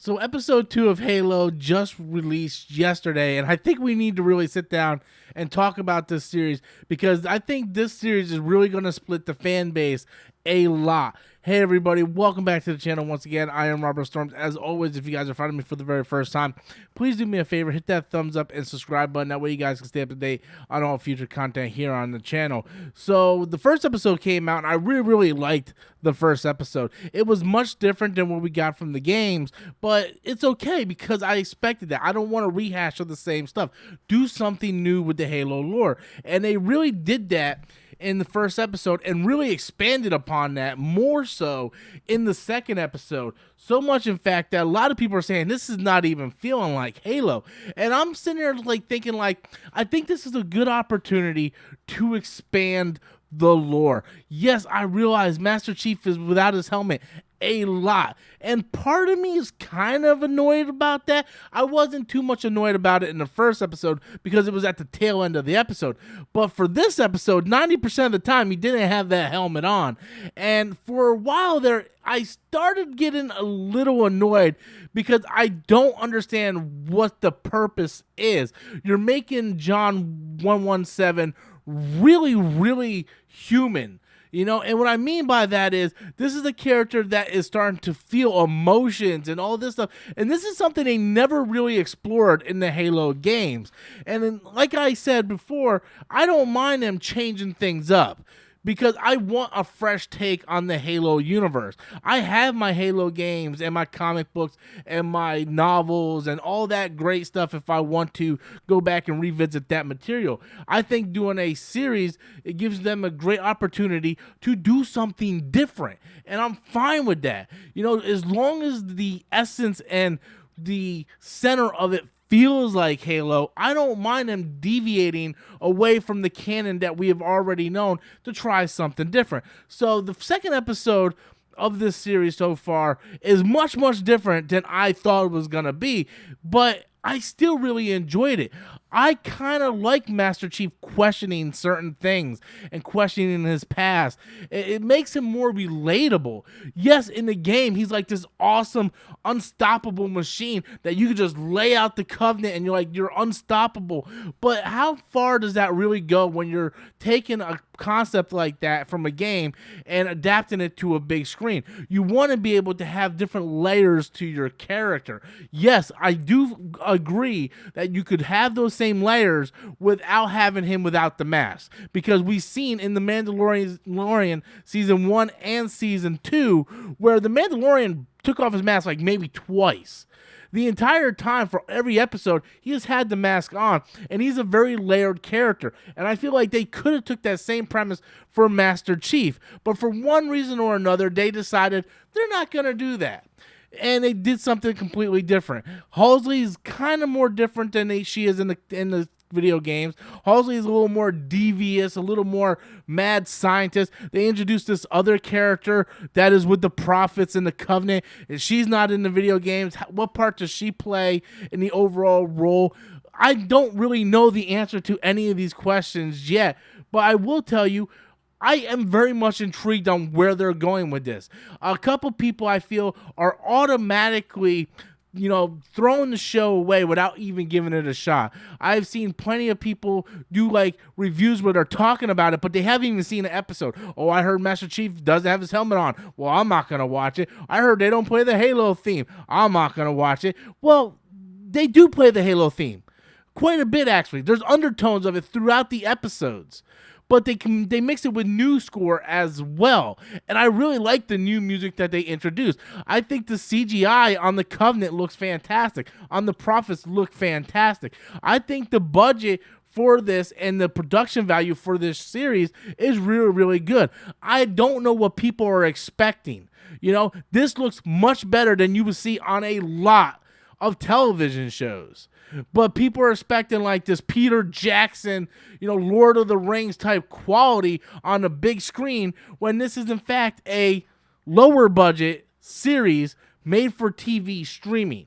So episode 2 of Halo just released yesterday, and I think we need to really sit down and talk about this series because I think this series is really going to split the fan base a lot. Hey everybody, welcome back to the channel once again. I am Robert Storms. As always, if you guys are finding me for the very first time, please do me a favor, hit that thumbs up and subscribe button. That way you guys can stay up to date on all future content here on the channel. So the first episode came out and I really liked the first episode. It was much different than what we got from the games, but it's okay because I expected that. I don't want to rehash of the same stuff. Do something new with the Halo lore. And they really did that in the first episode and really expanded upon that more so in the second episode. So much, in fact, that a lot of people are saying this is not even feeling like Halo. And I'm sitting there like thinking like, I think this is a good opportunity to expand the lore. Yes, I realize Master Chief is without his helmet a lot, and part of me is kind of annoyed about that. I wasn't too much annoyed about it in the first episode because it was at the tail end of the episode, but for this episode 90% of the time he didn't have that helmet on, and for a while there I started getting a little annoyed because I don't understand what the purpose is. You're making John 117 really human. You know, and what I mean by that is this is a character that is starting to feel emotions and all this stuff. And this is something they never really explored in the Halo games. And then, like I said before, I don't mind them changing things up, because I want a fresh take on the Halo universe. I have my Halo games and my comic books and my novels and all that great stuff if I want to go back and revisit that material. I think doing a series, it gives them a great opportunity to do something different. And I'm fine with that. You know, as long as the essence and the center of it feels like Halo, I don't mind them deviating away from the canon that we have already known to try something different. So the second episode of this series so far is much different than I thought it was gonna be, but I still really enjoyed it. I kind of like Master Chief questioning certain things and questioning his past. It makes him more relatable. Yes, in the game, he's like this awesome, unstoppable machine that you can just lay out the Covenant and you're like, you're unstoppable. But how far does that really go when you're taking a concept like that from a game and adapting it to a big screen? You want to be able to have different layers to your character. Yes, I do agree that you could have those same layers without having him without the mask, because we've seen in the Mandalorian season 1 and season 2 where the Mandalorian took off his mask like maybe twice. The entire time for every episode, he has had the mask on, and he's a very layered character. And I feel like they could have took that same premise for Master Chief, but for one reason or another, they decided they're not going to do that. And they did something completely different. Halsey is kind of more different than she is in the video games. Halsey is a little more devious, a little more mad scientist. They introduced this other character that is with the Prophets and the Covenant, and she's not in the video games. What part does she play in the overall role? I don't really know the answer to any of these questions yet, but I will tell you, I am very much intrigued on where they're going with this. A couple people I feel are automatically, you know, throwing the show away without even giving it a shot. I've seen plenty of people do like reviews where they're talking about it, but they haven't even seen an episode. Oh, I heard Master Chief doesn't have his helmet on. Well, I'm not going to watch it. I heard they don't play the Halo theme. I'm not going to watch it. Well, they do play the Halo theme. Quite a bit, actually. There's undertones of it throughout the episodes. But they mix it with new score as well. And I really like the new music that they introduced. I think the CGI on the Covenant looks fantastic. On the Prophets look fantastic. I think the budget for this and the production value for this series is really good. I don't know what people are expecting. You know, this looks much better than you would see on a lot of television shows. But people are expecting like this Peter Jackson, you know, Lord of the Rings type quality on the big screen, when this is in fact a lower budget series made for TV streaming.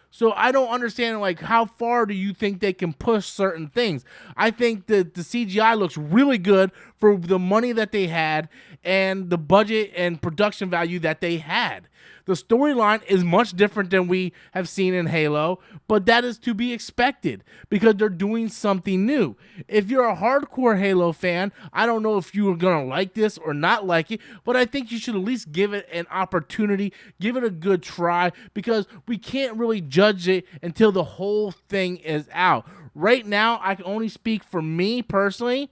So I don't understand, like, how far do you think they can push certain things? I think that the CGI looks really good for the money that they had and the budget and production value that they had. The storyline is much different than we have seen in Halo, but that is to be expected because they're doing something new. If you're a hardcore Halo fan, I don't know if you are going to like this or not like it, but I think you should at least give it an opportunity, give it a good try, because we can't really judge it until the whole thing is out. Right now, I can only speak for me personally.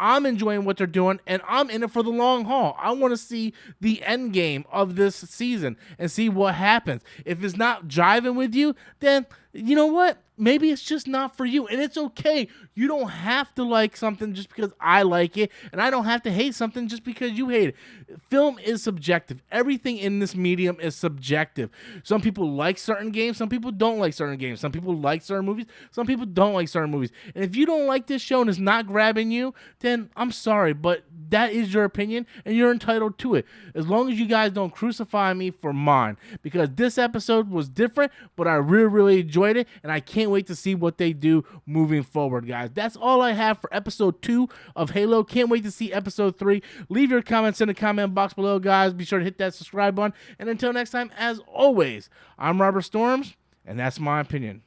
I'm enjoying what they're doing, and I'm in it for the long haul. I want to see the end game of this season and see what happens. If it's not jiving with you, then you know what? Maybe it's just not for you, and it's okay. You don't have to like something just because I like it, and I don't have to hate something just because you hate it. Film is subjective. Everything in this medium is subjective. Some people like certain games. Some people don't like certain games. Some people like certain movies. Some people don't like certain movies. And if you don't like this show and it's not grabbing you, then I'm sorry, but that is your opinion, and you're entitled to it. As long as you guys don't crucify me for mine, because this episode was different, but I really, really enjoyed it, and I can't wait to see what they do moving forward, guys. That's all I have for episode 2 of Halo. Can't wait to see episode 3. Leave your comments in the comment box below, guys. Be sure to hit that subscribe button. And until next time, as always, I'm Robert Storms, and that's my opinion.